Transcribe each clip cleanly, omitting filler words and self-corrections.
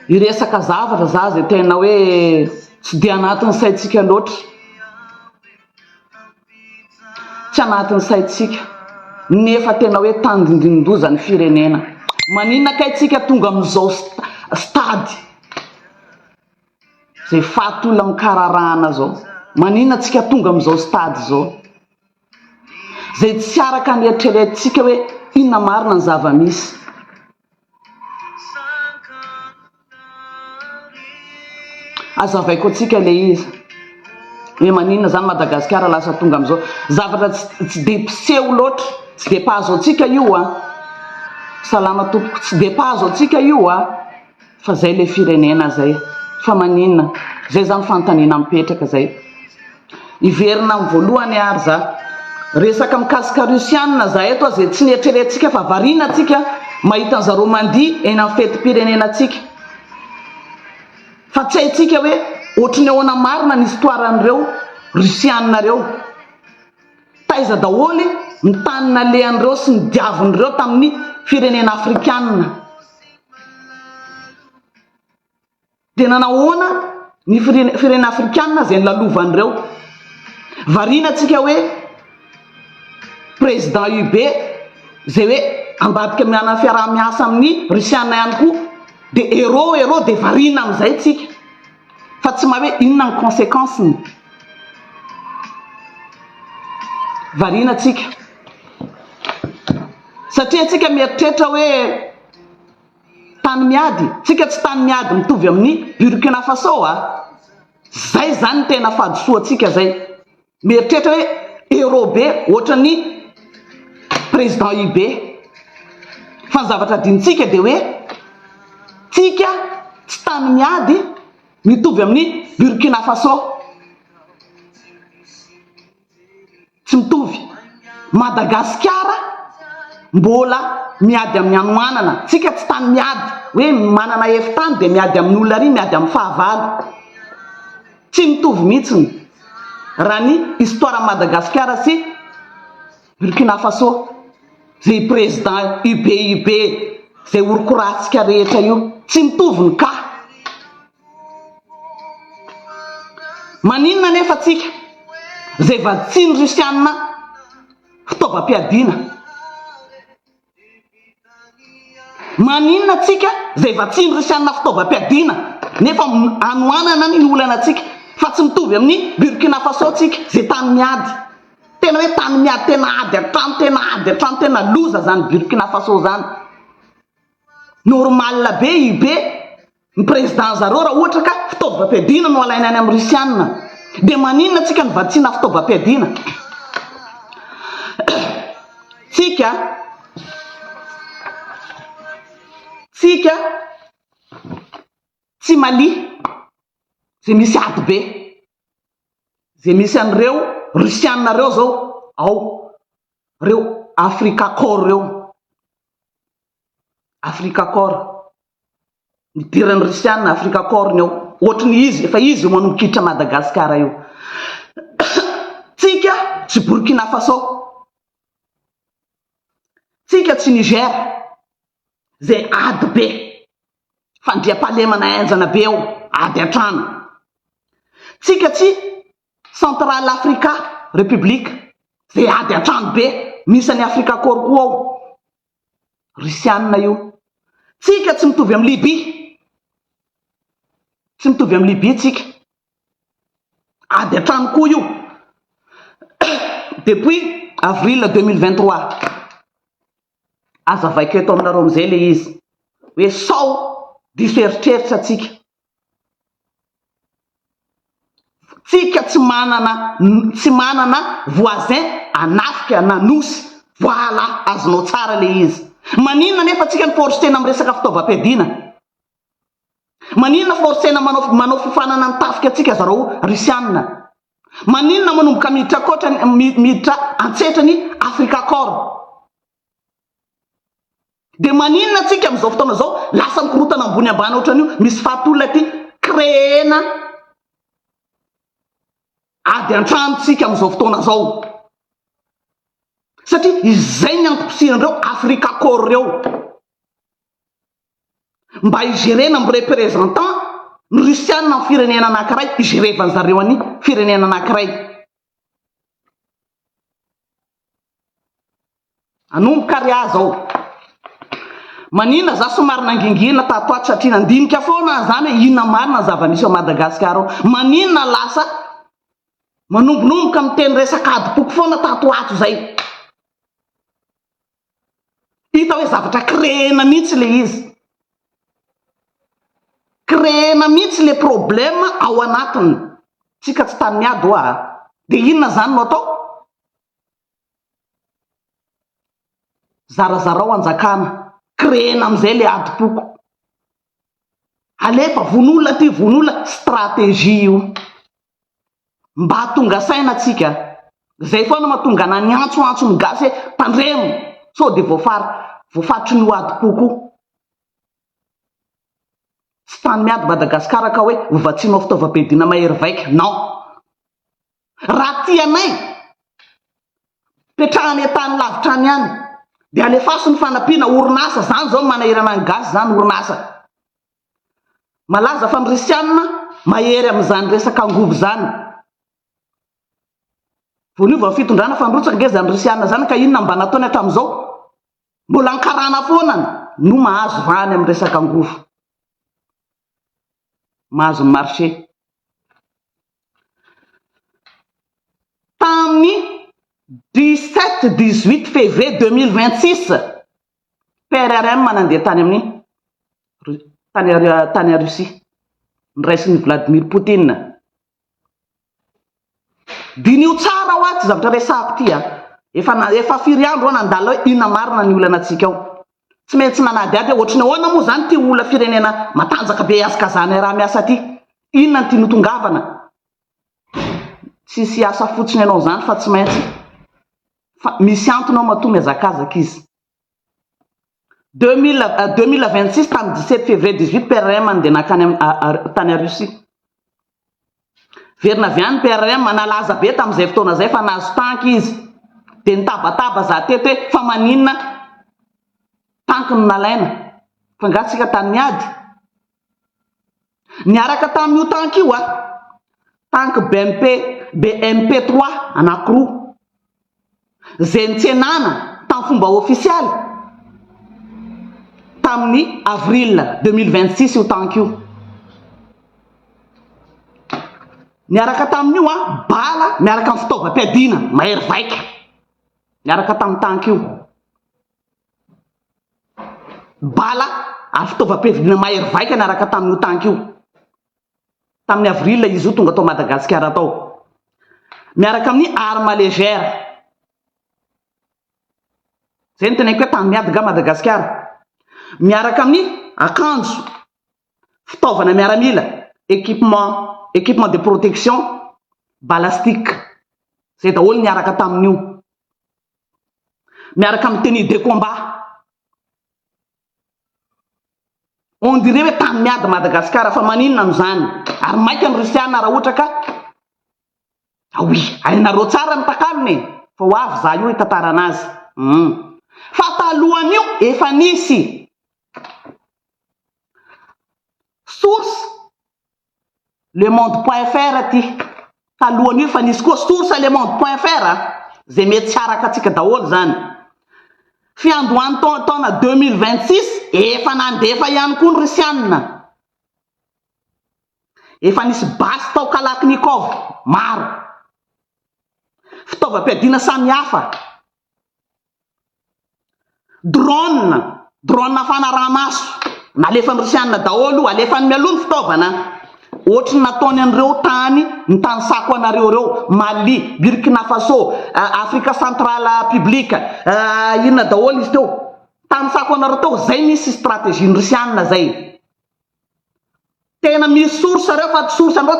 iresaka zavatra za zay tena hoe tsy dia anatin'ny saitsika loatra, tsy anatin'ny saitsika nefa tena hoe tandindindozany firenena. Maninona kay tsika tonga amin'izao stady zay fatolona mikararahana zao? Maninona tsika tonga amin'izao stady zao zay tsy araka ny eritreretintsika hoe inona marina ny zava-misy? Hazavaiko atsika le izy hoe maninona zany Madagasikara lasa tonga amin'izao zavatra tsy de piseho loatra, tsy de pahazo atsika io salama tompoko, tsy de pahazo atsika io fa zay le firenena zay. Fa maninona zay zany fanontaniana mipetraka zay. Iverina amin'ny voalohany ary za resaka mikasika Rusianina za eto zay tsy nieritreretintsika fa variana atsika mahita an'zareo mandihy eny amin'ny fetim-pirenenantsika, fa tsy haitsika hoe ohatrany ahoana marina ny histoiran'ireo Rusianina reo. Taiza daholy ny tany nalehan'ireo sy ny diavin'ireo tamin'ny firenena afrikanina, dia nanahoana ny firenena afrikanina zay nilalovan'ireo. Variana atsika hoe président UB zay hoe ambadika miana fiaraha-miasa amin'ny Rusianina ihany koa, de héros de variana amin'izay tsika fa tsy maha hoe inona ny conséquence-ny. Variana tsika satria tsika mieritreritra hoe tany miady, tsika tsy tany miady mitovy amin'ny Burkina Faso zay zany tena fahadisoantsika zay. Mieritreritra hoe héros be ohatran'ny président UB, fa ny zavatra dintsika de hoe tsika tsy tany miady mitovy amin'ny Burkina Faso, tsy mitovy. Madagasikara mbola miady amin'ny anoanana, tsika tsy tany miady hoe manana efitany de miady amin'ny olona ary miady amin'ny fahavalo, tsy mitovy mihitsiny raha ny histoire Madagasikara sy Burkina Faso. Zay président UB zay orikoratsika rehetra io tsy mitovy ny ka. Maninona nefa tsika zay vatsiny Rusianina fitaovam-piadiana? Maninona tsika zay vatsiny Rusianina fitaovam-piadiana nefa anoanana ny olana tsika? Fa tsy mitovy amin'ny Burkina Faso tsika zay tany miady, tena hoe tany miady tena ady hatrano, tena loza zany Burkina Faso zany. Normal be UB ny président zareo raha ohatra ka fitaovam-piadiana no alaina any amin'ny Rusianina. De maninona tsika ny vatsina fitaovam-piadiana? Tsika tsy Mali zay misy ady be, zay misy an'ireo Rusianina reo zao ao, reo Afrika Corps reo, Afrika Corps nidiran'ny Rusianina Afrika Corps neo, ohatrany izy efa izy manombokiitra Madagasikara io. Tsika tsy Burkina Faso, tsika tsy Niger zay ady be, fandriam-pahalemana enjana be ao, ady hatrano. Tsika tsy Central Africa République zay ady hatrano be, misy any Afrika Corps koa ao, Rusianina io. Tsika tsy mitovy amin'ny Libye, tsy mitovy amin'ny Libye tsika, ady hatrano koa io. Depuis avril 2023 hazavaiko eto aminareo amizay le izy hoe sao diso eritreritra tsika. Tsika tsy manana voisin anafika nanosy, voilà azonao tsara le izy. Maninona nefa tsika ny force tena amin'ny resaka fitaovam-piadiana? Maninona force tena manao fifanana ny tafika tsika zareo Rusianina? Maninona manomboka miditra antsetrany Afrika Corps? De maninona tsika amin'izao fotoana zao lasa mikorotana ambony ambany ohatran'io misy fahatolona ty créena ady antrano tsika amin'izao fotoana zao? Satria izay ny antom-posian'ireo Afrika Corps reo. mba igérena amin'ny représentant ny rusianina amin'ny firenena anankiray igérevan zareo any firenena anankiray anomboka ary aza manina za somary nangingina tato ato satria nandinika foana zany hoe inona marina zava-misy ao Madagasikara maninona lasa manombonomboka miteny resaka adipoko foana tato ato zay hita hoe zavatra créena mihitsy le izy créena mihitsy le problème ao anatiny tsika tsy tany miady de inona zany no atao zarazarao anjakana créena amizay le adipoko alefa von'olona ty von'olona stratégie io mba tonga saina tsika zay foana mahatonga na ny antsoantso gasy hoe tandremo so de voafaritry ny adipoko tsy tany miady Madagasikara ka hoe ovatsinao fitaovam-piadina mahery vaika non raha tianay petrahany tany lavitra any any de alefaso ny fanampiana orinasa zany zao manahirana ny gasy zany orinasa malaza fa ny rusianina mahery am'izany resaka angovo zany voniova ny fitondrana fandrotsaka nge zany rusianina zany ka inona mba nataony hatramin'izao mbola ankarana foanany no mahazo vany amin'ny resaka angovo mahazo ny marché tamin'ny 17-18 février 2026 PRRM nandeha tany amin'ny tany a Russie niraisin'ny Vladimir Poutine dinio tsara ho aty zavatra resako ty efa firy andro nandala hoe inona marina ny olana atsika ao tsy maintsy nanady ady ohatrany ahoana moa zany ty ola firenena matanjaka be azakazany ARA-miasa ty inona ny ty notongavana tsisy asa fotsiny ianao zany fa tsy maintsy fa misy antonao matoa miazakazaka izy 2026 tamin'ny 17 février 18 PRM mandeha nakany tany a Russie verina avy any PRM manalaza be tamin'izay fotoana zay fa nahazo tanky izy de nitabataba za teto hoe fa maninona tanky ny nalaina fa ngatsika tany miady niaraka tamin'io tanky io tanky BMP3 anankiroa zay nitsenana tamin'ny fomba ofisialy tamin'ny avril 2026 io tanky io niaraka tamin'io bala miaraka amin'ny fitaovam-piadina mahery vaika miaraka tamin'ny tanky io bala ary fitaovam-piadina mahery vaika niaraka tamin'io tanky io tamin'ny avril izy io tonga atao Madagasikara tao miaraka amin'ny arme légère zay nyteneko hoe tany miady ga Madagasikara miaraka amin'ny akanjo fitaovana miaramila équipement de protection balastique zay daholo niaraka tamin'io miaraka amin'ny tenue de combat on dirait hoe tany miady Madagasikara fa maninona no zany ary maika ny rusiana raha ohatra ka aoui ainareo tsara mitakalony fa ho avy za io hitantara anazy fa talohan'io efa nisy source le monde.fr ty talohan'io efa nisy koa source le monde.fr zay mety tsy araka atsika daholo zany fiandohany taona 2026 efa nandefa ihany koa ny rusianina efa nisy basy tao Kalaknikov maro fitaovam-piadina samy hafa drone fanaraha-maso nalefa ny rusianina daholo alefa ny mialoha ny fitaovana ohatrany nataony an'ireo tany ny tany sako anareo reo Mali, Burkina Faso, Afrika Centrale Publique inona daholo izy teo tany sako anareo teo zay misy stratégie ny rusianina zay tena misy source reo fa source anareo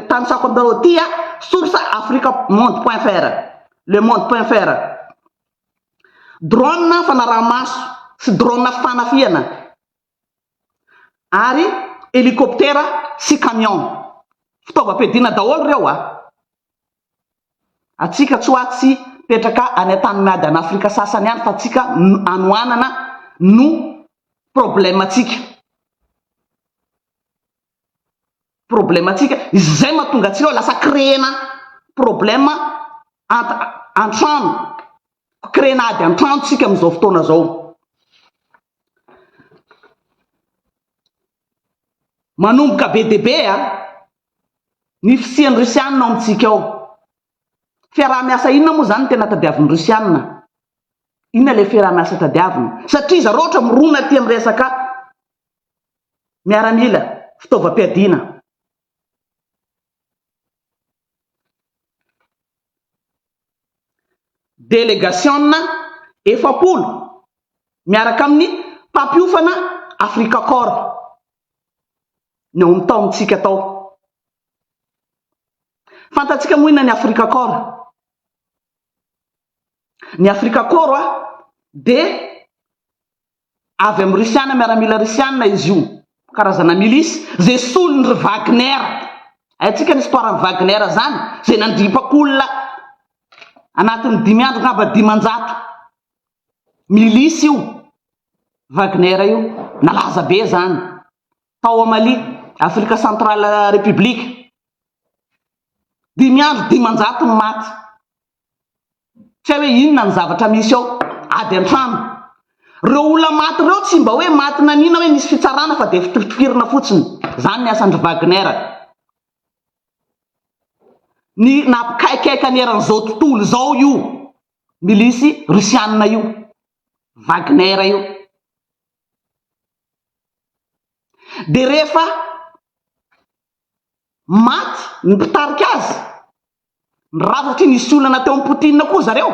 tany sako anareo ty source Afrika monde.fr le monde.fr drone fanaraha-maso sy drone fanafiana ary hélicoptère sy camion fitaovam-piadina daholo reo atsika tsy hoatsy petraka any tany miady an'Afrika sasany any fa atsika anoanana no problème atsika problématsika izay mahatonga atsika lasa créena problème antrano créenady antrano tsika amin'izao fotoana zao. Manomboka be deabe ny fisian'ny rusianina ao amintsika ao. Fiaraha-miasa inona moa zany tena tadiavin'ny rusianina? Inona le fiaraha-miasa tadiavina? Satria izy roatra mirona ty amin'ny resaka miaramila fitaovam-piadina. Délégation efapolo miaraka amin'ny mpampiofana Afrika Kora ny ao amin'ny taontsika tao. Fantatsika moina ny Afrika Kora. Ny Afrika Kora de avy amin'ny rusiana miaramila rusiana izy io, karazana milisy zay solon'ny Wagner. Aitsika ny histoiran'ny Wagner zany zay nandripakolona anatin'ny 5 andro ngamba 500 milisy io Wagner io, nalaza be zany tao Mali, Afrika Centrale République. 5 andro 500 ny maty. Tsy hoe inona ny zavatra misy ao ady antrano. Reo olona maty reo tsy mba hoe maty nanina hoe misy fitsarana fa de fitifirina fotsiny. Zany ny asan'ny Wagner. Ny nampikaikaika neran'izao tontolo zao io milisy rusianina io Wagner io. De rehefa maty ny mpitarika azy, raha satria nisy olana teo amin'ny Poutine koa zareo,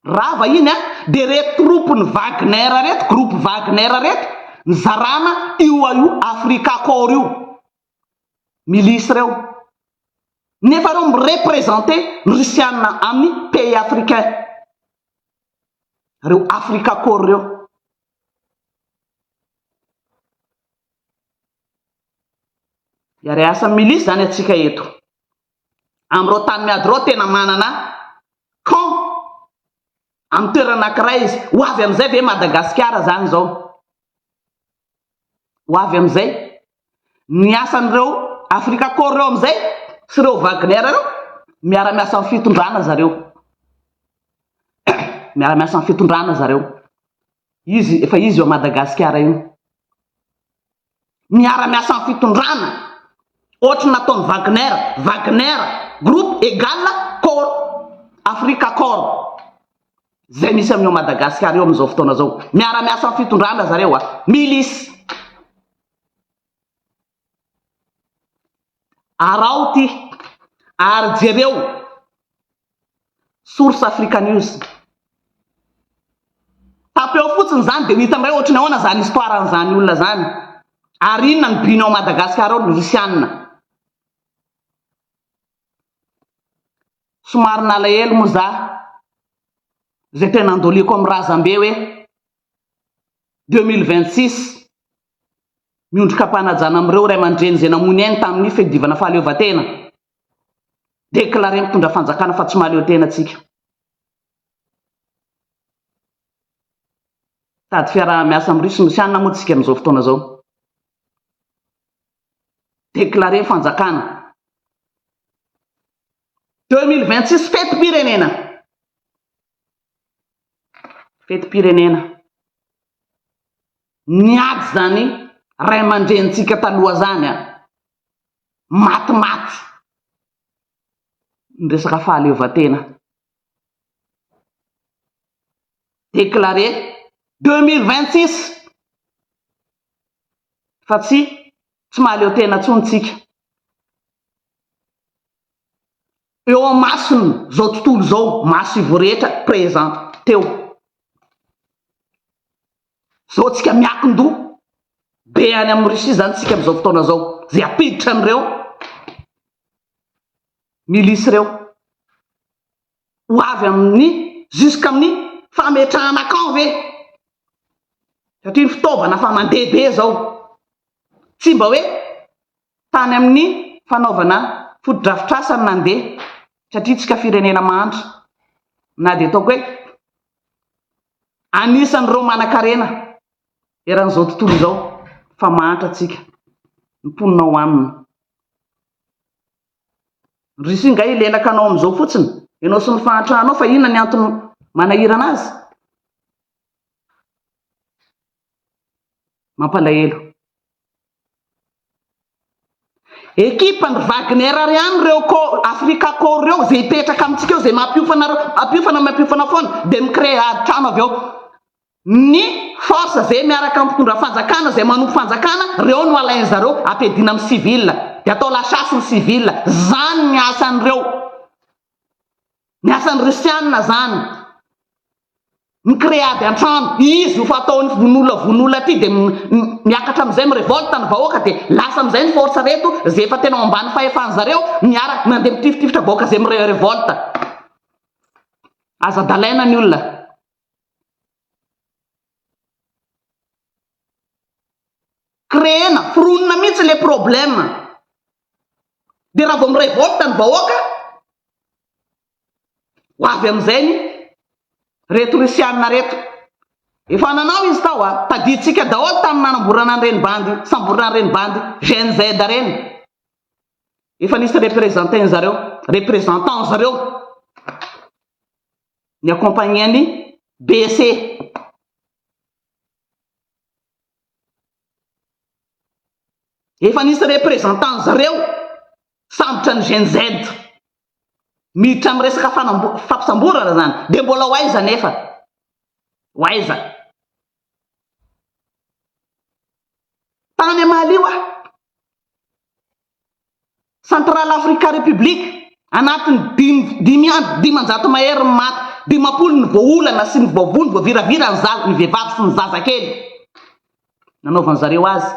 raha vahiny de reto troupy ny Wagner reto, groupe Wagner reto nizarana io Afrika Kora io milisy reo. Nefa reo mirepresente ny rusianina amin'ny pays africain, reo Afrika Kora reo. Yare asa milisy zany atsika eto am'reo tany miady reo tena manana camp amin'ny toerana anankiray izy. Ho avy amin'izay ve Madagasikara zany zao, ho avy amin'izay ny asan'ireo Afrika Kora reo amin'izay sy reo Wagner reo miara-miasa amin'ny fitondrana zareo. Miara-miasa amin'ny fitondrana zareo. Izy efa izy eo Madagasikara io miara-miasa amin'ny fitondrana. Ohatra nataony Wagner groupe égal Kora, Afrika Kora zay misy amin'io Madagasikara io amin'izao fotoana zao. Miara-miasa amin'ny fitondrana zareo milisy. Arao ty ary jereo source Africa News. Tapeo fotsiny zany de hitanao ohatra ny ahoana zany histoiran'izany olona zany. Ary inona ny bino ao Madagasikara ao ny rusianina. Somary nalahelo moa za zay tena andoliko amin'ny razambe hoe 2026 miondrika-panajana amin'ireo ray aman-dreny zay namony ainy tamin'ny fedivana fahaleovan-tena. Déclaré mitondra fanjakana fa tsy mahaleo tena tsika. Tady fiaraha-miasa amin'ny rusianina moa tsika amin'izao fotoana zao. Déclaré fanjakana 2026 fety pirenena. Fety pirenena. Niady zany ray aman-drenitsika taloha zany matimaty ny resaka fahaleovan-tena. Déclaré 2026 fa tsy mahaleo tena tsony tsika. Eo amin'ny masony zao tontolo zao, maso ivo rehetra présent teo. Zao tsika miakin-doha be any amin'ny Russie zany tsika amin'izao fotoana zao, zay apiditra an'ireo milisy reo. Ho avy amin'ny jusqu'à amin'ny fametrahana camp ve, satria ny fitaovana fa mandeha be zao. Tsy mba hoe tany amin'ny fanaovana foto-drafitrasa ny nandeha, satria tsika firenena mahantra na de ataoko hoe anisan'ireo manan-karena eran'izao tontolo izao fa mahantra tsika, ny mponina ao aminy. Risinga ilelaka anao am'izao fotsiny ianao sy mifanatranao fa inona ny antony manahira anazy. Mampalahelo. Ekipa ny Wagner ariany reo ko Afrika ko reo zay ipetraka amintsika eo zay mampiofana foana de micréer trano avy eo. Ny force zay miaraka mitondra fanjakana zay manompo fanjakana reo no alainy zareo ampedina amin'ny civil de atao lasasy ny civil. Zany ny asan'ireo, ny asan'ny Rusiana zany micréer an-trano. Izy ho fataony vonola ty de miakatra am'izay mirevolte ny vahoaka de lasa am'izay ny force reto zay efa tena ambany fahefany zareo miaraka mandeha mitifitra vahoaka zay mirevolte. Aza dalaina ny olona. Créena fronina mihitsy le problème de raha vao mirevolte ny vahoaka ho avy am'izay ny reto Rusiana reto. Efa nanao izy tao taditsika daholo tamin'ny nanamborana an'ireny bandy samborana an'ireny bandy GNZ reny. Efa nisy représentant zareo ny accompagneny BC. Efa nisy représentant zareo sambotra ny GNZ miditra amin'ny resaka fampisamborana zany de mbola hoaiza nefa hoaiza tany Mali Central Africa République anatin'ny 5 mahery maty 50 ny voaolana sy ny voavony voaviravira ny vehivavy sy ny zazakely nanaovan'ny zareo azy.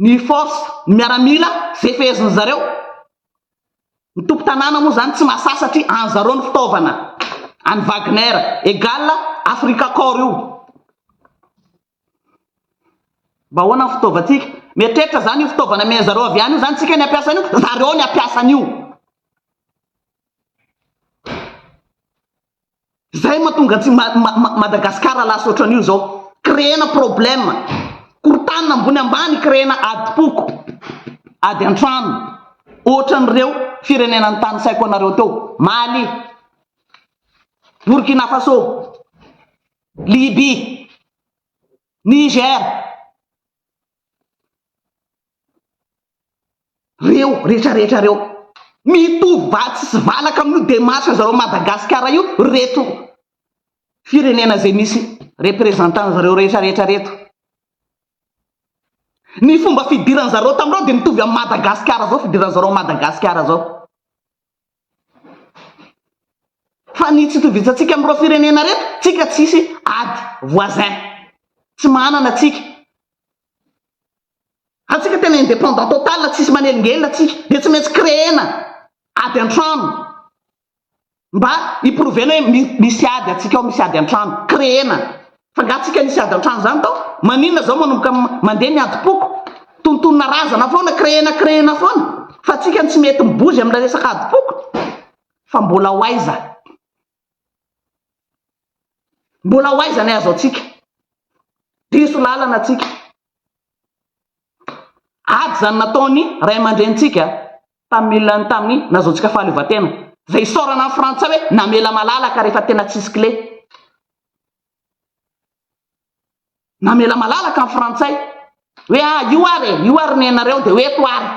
Ny force miaramila zay feheziny zareo ny tompo tanàna moa zany tsy mahasasa satria anjareo ny fitaovana any Wagner égale Afrika Corps io. Mba ahoana ny fitaovantsika mietrehitra zany io fitaovana me zareo avy any io zany tsika ny ampiasany io zareo ny ampiasany io. Zay mahatonga tsy Madagasikara lasa ohatran'io zao. Créena problème kortanina ambony ambany créena adipoko ady an-trano ohatran'ireo firenenany tany saiko anareo teo Mali, Burkina Faso, Libye, Niger. Reo rehetrarehetra reo mitovy vatsy sy valaka amin'io demarche zareo Madagasikara io reto firenena zay misy représentant zareo rehetrarehetra reto. Ny fomba fidiran zareo tamin'ireo de mitovy amin'ny Madagasikara zao fidiran zareo Madagasikara zao. Fa ny tsy tovitsatsika amin'ireo firenena reto tsika tsisy ady voisin tsy manana tsika. Atsika tena indépendant total tsisy manelingelina tsika de tsy maintsy créena ady an-trano mba hiprovena hoe misy ady atsika ao misy ady an-trano créena. Fa ngatsika nisy ady an-trano zany tao maninona zao manomboka mandeha ny adipoko tontonona razana foana créena foana fa tsika tsy mety mibozy amina resaka adipoko fa mbola hoaiza ny azo atsika diso lalana atsika. Ady zany nataony ray aman-drenitsika tamin'ny nazaontsika fahaleovan-tena zay sorana amin'ny frantsay hoe namela malalaka rehefa tena tsisy clé. Namela malalaka amin'ny frantsay hoe io ary ny anareo de hoe to ary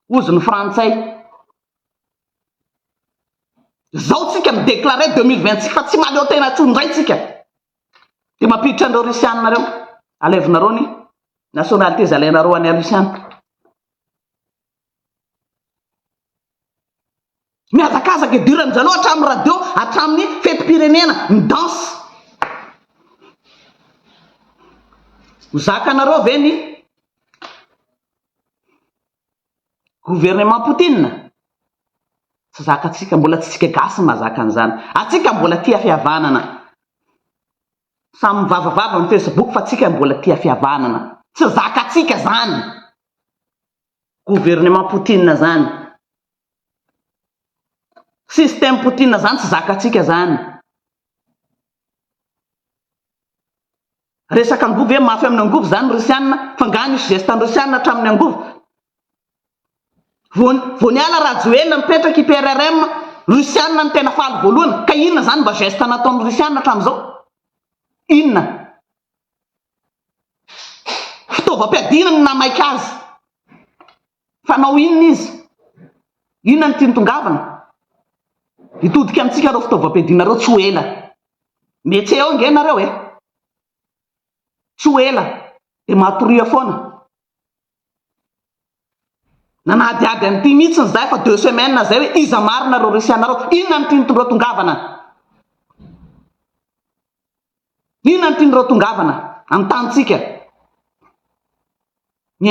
ozy ny frantsay. Zao tsika midéclaré 2026 fa tsy maleo tena tsondray tsika de mampiditra an'ireo Rusianareo alevinareo ny nationalité zalainareo any Rusiana. Miazakazaka idirany zareo hatramin'ny radio hatramin'ny fetim-pirenena ny danse. Mizaka anareo ve ny gouvernement Poutine? Tsy zakatsika mbola tsika gasy mazaka an'izany. Atsika mbola tia fihavanana. Samy mivavavava amin'ny Facebook fa tsika mbola tia fihavanana. Tsy zakatsika zany. Gouvernement Poutine zany. Système Poutine zany tsy zakatsika zany. Resaka angovo mafy amin'ny angovo zany Rusiana fa nga nisy geste ny Rusiana hatramin'ny angovo. vao niala rajoelina mipetraka i PRRM Rusiana ny tena faly voalohany ka inona zany mba geste nataon'ny Rusiana hatramin'izao? Inona fitaovam-piadinana ny namaika azy? Fanao inona izy? Inona ny tiany tongavana? Hitodika amintsika ireo fitaovam-piadina ireo tsy ho ela. Mety eo nge nareo tsy ho ela dia matoria foana. Nanadiady an'ity mihitsy zay fa 2 semaines zay hoe iza marina reo Rusianareo. Inona ny tian'ireo tongavana? Inona ny tian'ireo tongavana amin'ny tanitsika? Ny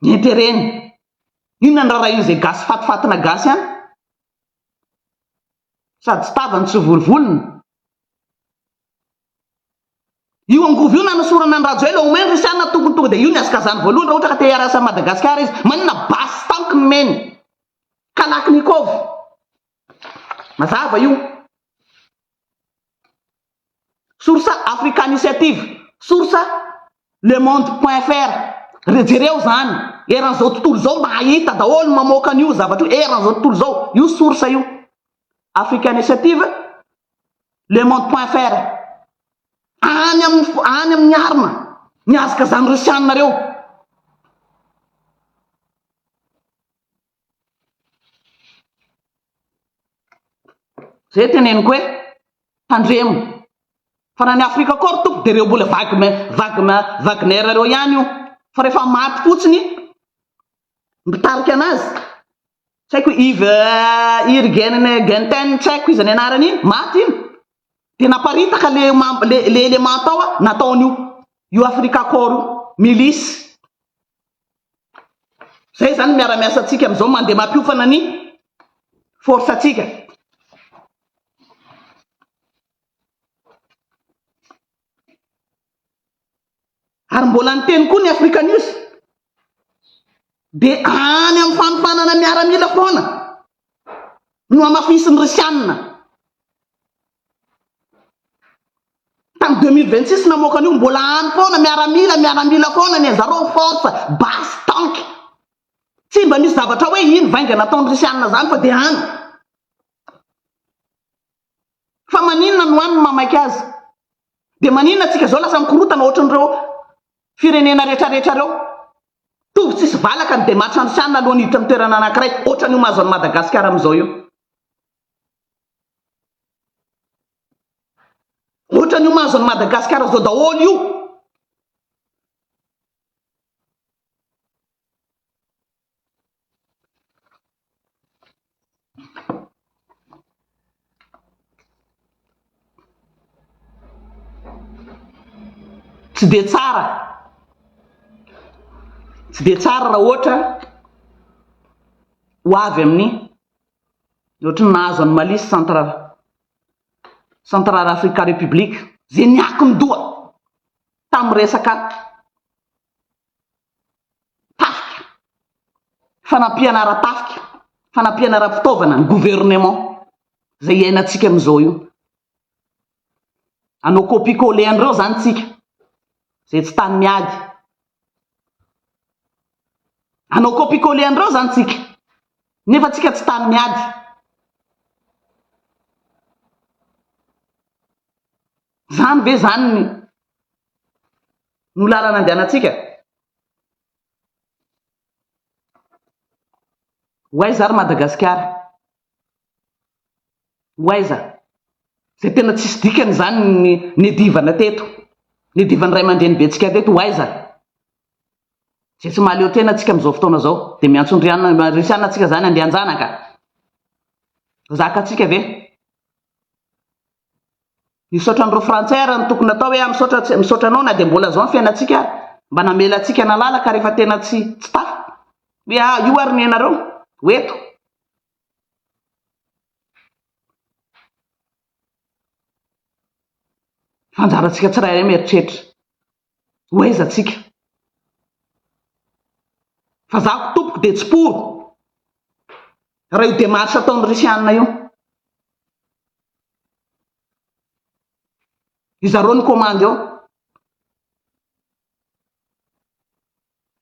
intereny inona ny raha izay gasy fatifatina gasy any sady tsy tavany tsy volovolony. Io angovo io nanasorana ny rajoela omeny Rusiana tonga dia io ny azakazany voalohany raha ohatra ka te hiarasa Madagasikara izy. Manina basy tanky ny meny Kalaknikov mazava io. Source Africa Initiative, source Le Monde.fr. Rejereo zany eran'izao tontolo zao mba hahita daholo mamoaka an'io zavatra io eran'izao tontolo zao. Io source io Africa Initiative Le Monde.fr. Any amin'ny arma ny azakazany Rusianareo. Zay teneniko hoe tandremo fa na ny Afrika koa tompo dia reo mbola Wagner reo ihany io fa rehefa maty fotsiny mitarika anazy tsy haiko Irgenten tsy haiko izy ny anarany maty iny dia naparitaka le élément tao nataon'io Afrika Corps milisy. Zay zany miara-miasa atsika amin'izao mandeha mampiofana ny force atsika. Ary mbola ny teny koa ny Africa News dia any amin'ny fanofanana miaramila foana no amafisin'ny Rusiana. Tamin'ny 2026 namoaka an'io mbola any foana miaramila foana ny zareo force basy tanky. Tsy mba nisy zavatra hoe ino vainga nataon'ny Rusiana zany fa dia any. Fa maninona no any mamaika azy? Dia maninona atsika zao lasa mikorotana ohatran'ireo firenena rehetrarehetra reo? Tovy tsisy valaka ny demarche ny Rusiana alohan'ny hiditra amin'ny toerana anankiray ohatran'io mahazo an'i Madagasikara amin'izao io. Ohatran'io mahazo an'i Madagasikara zao daholo io. Tsy dia tsara raha ohatra ho avy amin'ny ohatran'ny nahazo an'ny Mali Central Africa Republique zay niakin-doha tamin'ny resaka tafika fanampiana ara-tafika fanampiana ara-pitaovana ny gouvernement zay iainantsika amin'izao io. Anao copie-collé an'ireo zany tsika zay tsy tany miady. Anao copie-collé an'ireo zany tsika nefa tsika tsy tany miady. Zany ve zany no lalana andehanantsika? Hoaiza ary Madagasikara? Hoaiza? Zay tena tsisy dikany zany ny divana teto, ny divan'ny ray aman-dreny betsika teto hoaiza? Zay tsy mahaleo tena atsika amin'izao fotoana zao dia miantso ny Rusiana atsika zany andeha anjanaka. Zaka atsika ve? Misaotra an'ireo frantsay raha ny tokony atao hoe misaotra anao na dia mbola zao ny fiainantsika mba namela atsika nalalaka rehefa tena tsy tafa hoe io ary ny ianareo hoeto. Fanjarantsika tsirairay mieritreritra hoaiza atsika? Fa zako tompoko dia tsy poro raha io demarche ataon'ny Rusiana io. Izareo ny commande eo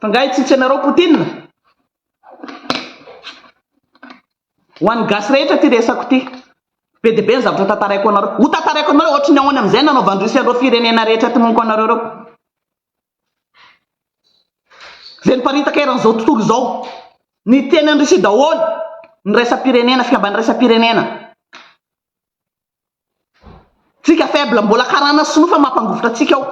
fa ngay tsy anareo Poutine ho an'ny gasy rehetra ty resako ty be dia be ny zavatra tantaraiko anareo ho tantaraiko anareo ohatry ny ahoany amin'izay nanaovan'ny Rosia an'ireo firenena rehetra tomoniko anareo reo zay niparitaka eran'izao tontolo izao ny teny any Rosia daholo ny raisam-pirenena fikamban'ny raisam-pirenena tsika faible mbola karana sinoa fa mampangovotra atsika ao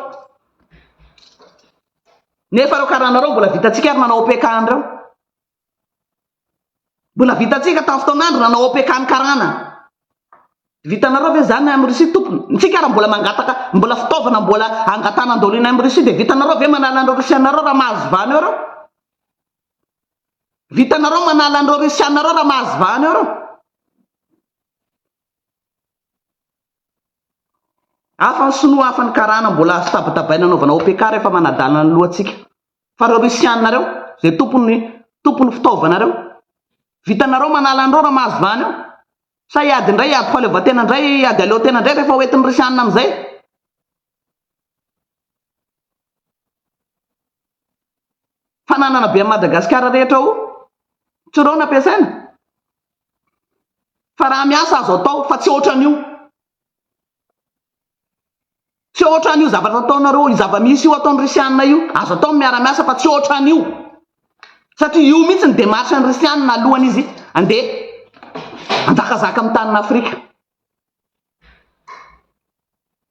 nefa reo karanareo mbola vitatsika ary nanao OPK reo mbola vitatsika tamin'ny fotoanandro nanao OPK ny karana vitanareo ve zany amin'ny Rosia tompony ntsika raha mbola mangataka mbola fitaovana mbola angatana andolina amin'ny Rosia dia vitanareo ve manala an'ireo Rosianareo raha mahazovany eo reo vitanareo manala an'ireo Rosianareo raha mahazovany eo reo hafa ny sinoa hafa ny karana mbola azo tabatabaina anaovana OPK rehefa manadalana ny lohantsika fa reo Rosianareo zay tompony fitaovanareo vitanareo manala an'ireo raha mahazovany eo sa iady indray iady faleovatena indray iady aleotena indray rehefa hoentin'ny Rosianina amin'izay fananana be Madagasikara rehetra o tsy reo nampiasaina fa raha miasa azo atao fa tsy ohatran'io tsy ohatran'io zavatra ataonareo zava-misy io ataon'ny Rosianina io azo atao miara-miasa fa tsy ohatran'io satria io mihitsy ny démarche ny Rosianina alohany izy andeha andakazaka amin'ny tanin'ny Afrika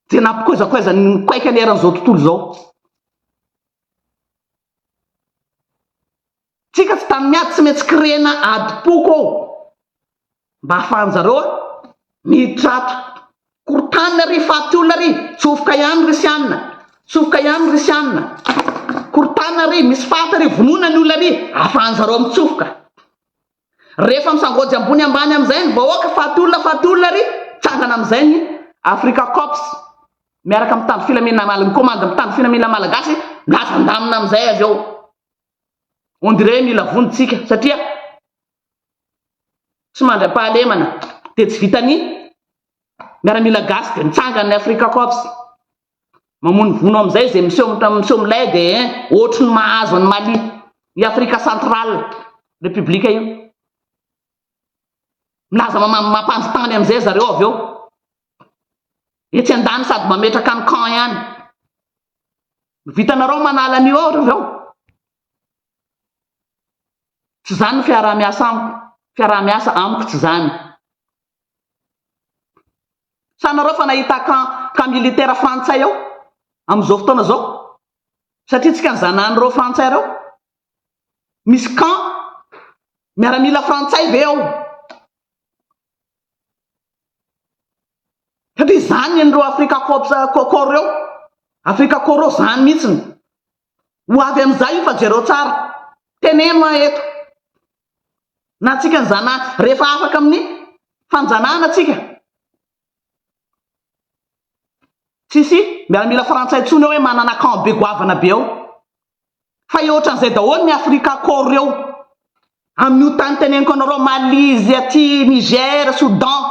dia nampikoezakoeza ny koaika ny eran'izao tontolo izao tsika tsy tany miady tsy maintsy kirena adi-poko ao mba hahafahanjareo mihitratra korotana ry faty olona ry tsofoka ihany Rosianina tsofoka ihany Rosianina korotana ry misy faty ry vonona ny olona ry hahafahanjareo mitsofoka rehefa misangoajy ambony ambany amin'izay ny vahoaka faty olona ry tsangana amin'izay ny Afrika Corps miaraka amin'ny tany filamina mikomanda amin'ny tany filamina malagasy milazandamina amin'izay azy eo on dirait mila vonitsika satria tsy mandram-pahalemana dia tsy vitany miaramila gasy dia mitsangana ny Afrika Corps mamony vono amin'izay zay miseho milay dia ohatry ny mahazo ny Mali ny Afrika Centrale Republika io milaza mampanjo tany amin'izay zareo avy eo etsy andany sady mametraka ny camp ihany vitanareo manala an'io ao reo tsy zany ny fiaraha-miasa amiko tsy zany sanareo fa nahita camp militaire frantsay ao amin'izao fotoana zao satria tsika ny zanan'ireo frantsay reo misy camp miaramila frantsay ve ao satria zany an'ireo Afrika Corps reo Afrika Corps zany mihitsiny ho avy amin'izay io fa jereo tsara teneno eto na tsika nyzana rehefa afaka amin'ny fanjanana tsika tsisy miaramila frantsay tsony eo hoe manana camp be goavana be eo fa ohatran'izay daholo ny Afrika kôro reo amin'io tany teneniko anareo Malizy aty Niger Soudan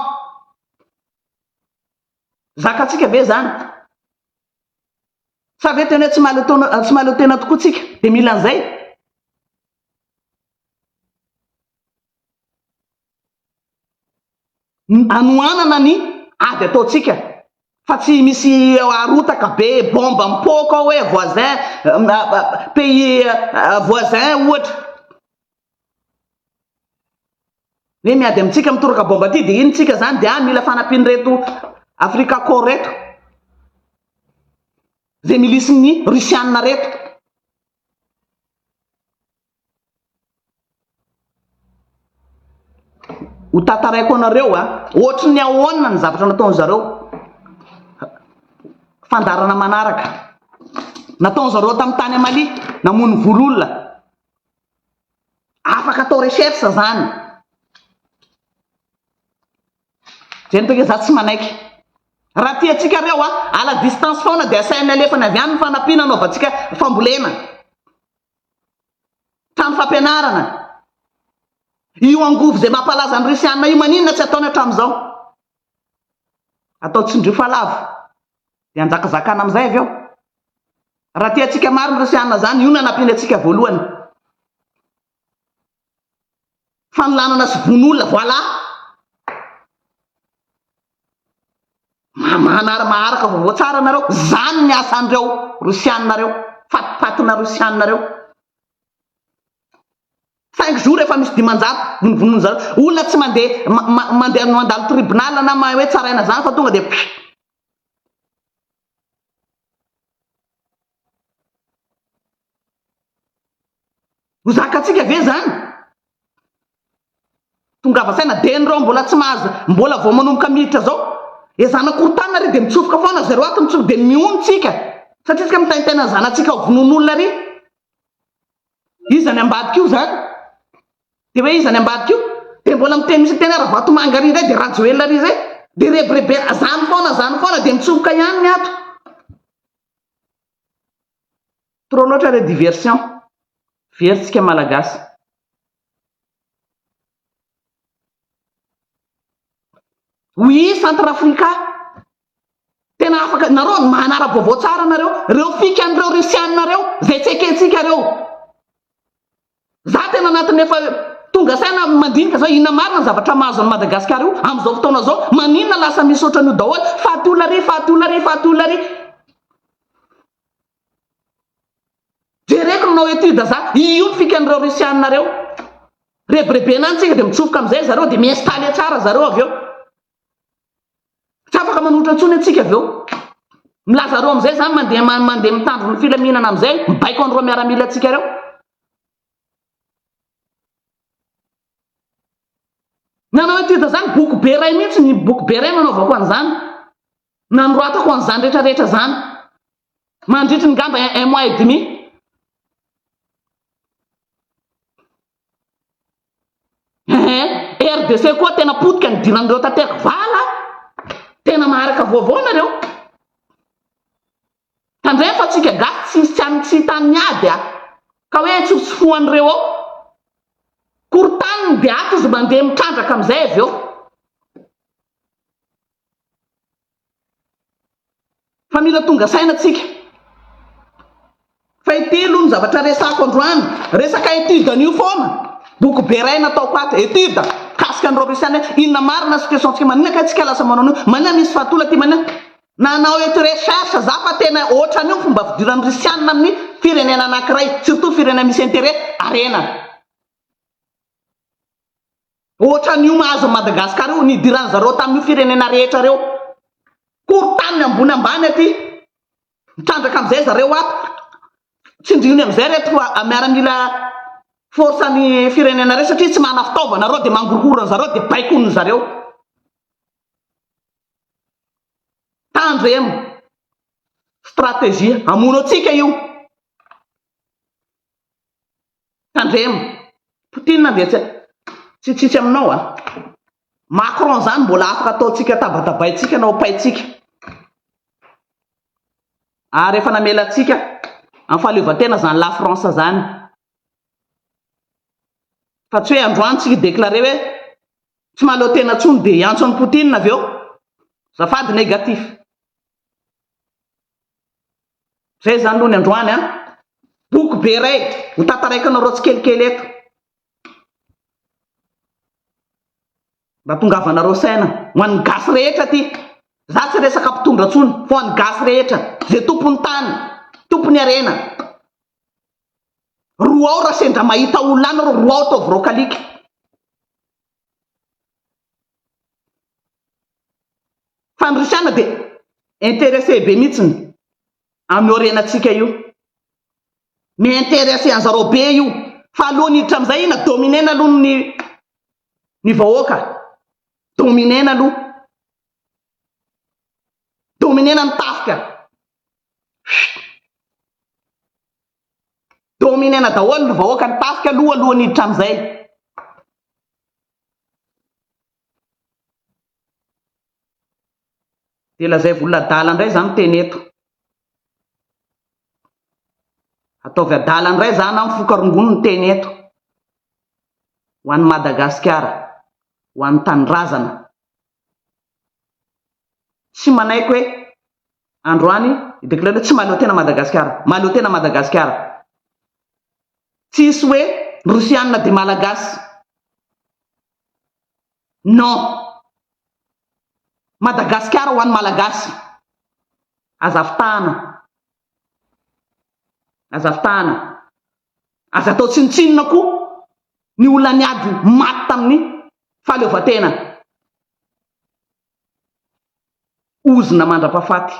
zakatsika ve zany sa ve tena tsy mahaleo tena tokoa tsika de mila an'izay anoanana ny ady ataotsika fa tsy misy arotaka be bomba mipôka hoe voisin pays voisin ohatra hoe miady amintsika mitoroka bomba ty de iny tsika zany de mila fanapiny reto Afrika kôro reto zay milisin'ny rusianina reto ho tataraiko anareo ohatry ny ahoana ny zavatra nataon'zareo fandarana manaraka nataon'zareo tamin'ny tany Mali namony vololona afaka atao recherche zany zany tokony za tsy manaiky raha tiatsika reo ala distance foana de asaina alefany avy any ny fanampiana anaovantsika fambolena trano fampianarana io angovo zay mampalaza ny rusianina io maninona tsy ataony hatramin'izao atao tsindrio falavo de anjakazakana amin'izay avy eo raha tiatsika maro ny rusianina zany io nanampiana atsika voalohany fanolanana sy von'olona voilà maharaka vaovao tsara nareo zany ny asan'ireo rusianina fatipatina rusianina reo 5 jours efa misy dimanjato vononzareo olona tsy mandeha mandalo tribunal na hoe tsaraina zany fa tonga de ho zakatsika ve zany tonga avasaina de nyreo mbola tsy mahazo mbola vao manomboka miditra zao ezanakorotana ry de mitsofoka foana zareo ato mitsofoka de miontsika satria tsika mitaintena zanatsika vonon'olona ry izany ambadika io zany de hoe izany ambadika io de mbola miteny misy teny Ravatomanga ry zay de rajoelina ry zay de rebrebe zany foana de mitsofoka ihany ny ato trop loatra re diversion veritsika malagasy oui Centrafrika tena afaka nareo manara-baovao tsara nareo reo fikan'ireo rusianina reo zay tsy ekentsika reo za tena anatin'ny efa tonga saina mandinika zao inona marina zavatra mahazo any Madagasikara io amin'izao fotoana zao maninona lasa misy ohatran'io daholo faty olona ry jereko nanao etude za io fikan'ireo rusianina reo rebrebe nantsika de mitsofoka amin'izay zareo de miinstalle tsara zareo avy eo tsy afaka manotra ntsony atsika avy eo milaza reo amin'izay zany mandeha mitandro ny filaminana amin'izay mibaiko an'ireo miaramila atsika reo nanao etude zany boky be ray mihitsy ny boky be ray nanaovako an'izany nanoratako an'izany rehetrarehetra zany mandritry ny gamba 1 mois et demi RDC koa tena potika ny diran'ireo tanteraka vala tena maharaka vaovao nareo tandray fa tsika gasy tsy tany ady ka hoe tsy hosofoan'ireo ao kortaniny de ato izy mandeha mitrandraka amin'izay avy eo fa mila tonga saina tsika fa itelo ny zavatra resako androany resaka etude an'io foana boky be ray nataoko ato etude kasika an'ireo rusianina inona marina situation tsika maninona ka tsika lasa manao an'io maninona misy fatola ty maninona nanao eto recherche za fa tena ohatran'io fomba fidiran'ny rusianina amin'ny firenena anankiray surtout firenena misy intérêt arena ohatran'io mahazo Madagasikara io nidiran zareo tamin'io firenena rehetra reo kortaniny ambony ambany aty mitrandraka amin'izay zareo ato tsindriony amin'izay reto miaramila forsan'ny firenena reo satria tsy mana fitaovana reo de mangorokorona zareo de baikoniny zareo tandremo stratégie amono atsika io tandremo Poutine dia tsitsitsy aminao a Macron zany mbola afaka ataontsika tabatabaitsika nao paitsika ary efa namelatsika amin'ny fahaleovantena zany la France zany fa tsy hoe androany tsika déclaré hoe tsy maleo tena tsony dia antso ny Poutine avy eo zafady négatif zay zany aloha ny androany a boky be ray ho tataraikanareo tsikelikely eto mba tongavanareo saina ho an'ny gasy rehetra ty za tsy resaka mpitondra tsony fa ho an'ny gasy rehetra zay tompony tany tompony arena roa ao raha sendra mahita olona any roa ao tao vrokaliky fa ny risiana dia intéressé be mihitsiny amin'ny orenatsika io mi-intéressé an'zareo be io fa aloha niditra amin'izay ina dominena aloha ny vahoaka dominena aloha dominena ny tafika dominena daholo ny vahoaka ny tafika aloha niditra amin'izay dia lazay vola-dala indray zany teny eto ataovy adala indray zany amin'ny fokarongony ny teny eto ho an'ny Madagasikara ho an'ny tanindrazana tsy manaiky hoe androany idéclaré tsy maleo tena Madagasikara maleo tena Madagasikara tsisy hoe rosianina dia malagasy non Madagasikara ho an'ny malagasy azavitahana aza atao tsinitsinina koa ny olona niady maty tamin'ny fahaleovantena ozina mandra-pahafaty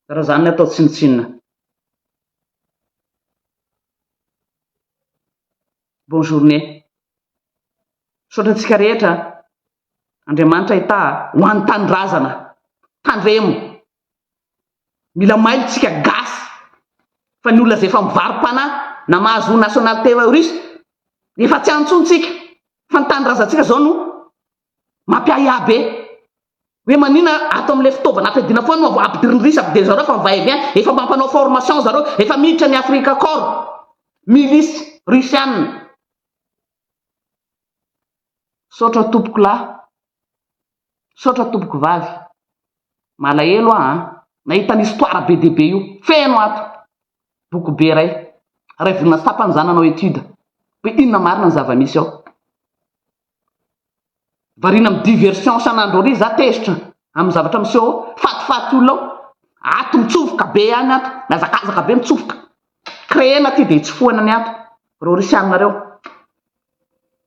raha zany ny atao tsinitsinina bonne journée sotratsika rehetra Andriamanitra hita ho an'ny tanindrazana tandremo mila mailitsika gasy fa ny olona zay efa mivarim-panahy na mahazo nationalité terroriste efa tsy antsontsika fa ny tanindrazantsika zao no mampiahiahy be hoe manina ato amin'ilay fitaovana ampiadina foana no ampidirinirisa ampidiry zareo fa mivay avy any efa mampanao formation zareo efa miditra ny Afrika Corps milice russiane sotra tompoko lahy sotra tompoko vavy malahelo nahita ny histoire be dia be io feno ato boky be ray volona tapany zany anao étude hoe inona marina ny zava-misy ao variana amin'ny diversion sanandro ry za tezitra amin'ny zavatra miseho fatifaty olona ao ato mitsofoka be ihany ato miazakazaka be mitsofoka créena ty dia tsy foanany ato reo risianareo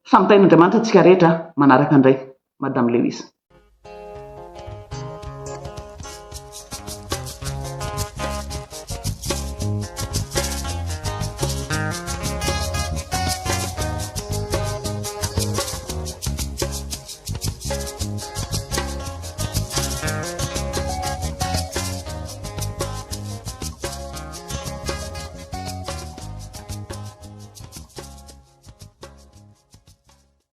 samy tain'Andriamanitra tsika rehetra manaraka indray Madame Lewis